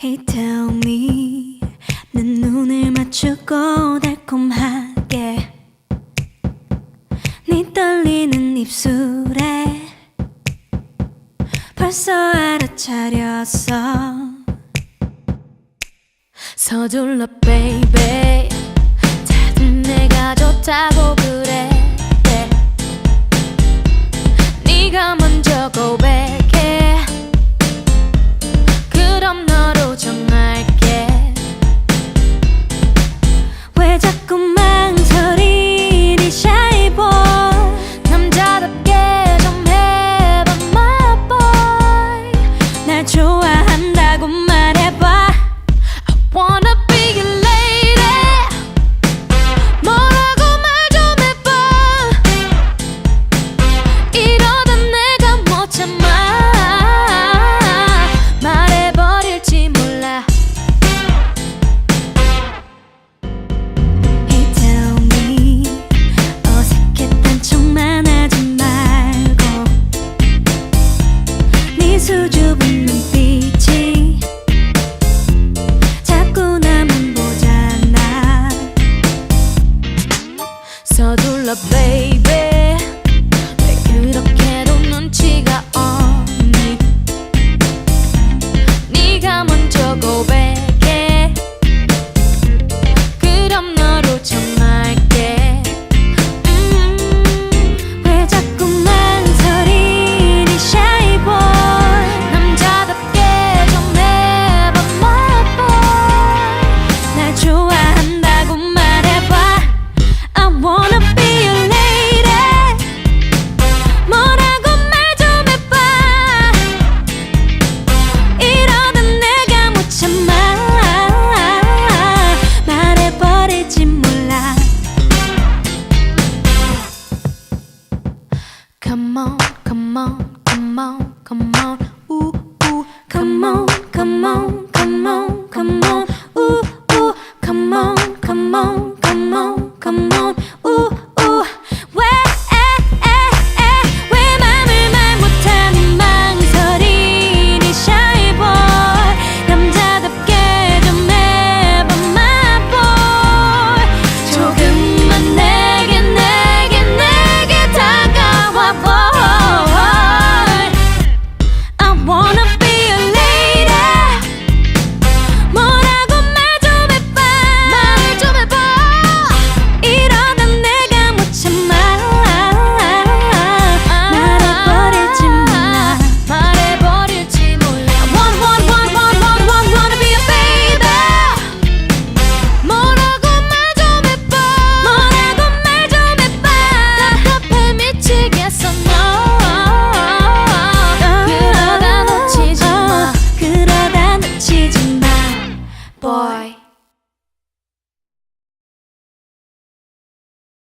Hey tell me 내 눈을 맞추고 달콤하게 네 떨리는 입술에 벌써 알아차렸어. 서둘러 baby 다들 내가 좋다고 그래. 네가 먼저 고백해. 그럼 너로 정할게. 왜 자꾸 망설이니 shy boy. 남자답게 좀 해봐 my boy. 날 좋아한다고 말해봐. I wanna be your lady. 뭐라고 말 좀 해봐. 이러다 내가 못 참아. 말해버릴지 몰라. Hey tell me 어색했던 척만 하지 말고 네 수줍은 눈빛이 자꾸 나만 보잖아. 서둘러 baby 왜 그렇게도 눈치가 없니. 네가 먼저 고백해. 그럼 너로 정할게. 왜 자꾸 망설이니 shy boy. 남자답게 좀 해봐 my boy. 날 좋아한다고 말해봐. I wanna be your lady. 뭐라고 말 좀 해봐. 이러다 내가 못 참아. 말해버릴지 몰라. Come on, come on, come on, come on, ooh, ooh. Come on, come on, come on.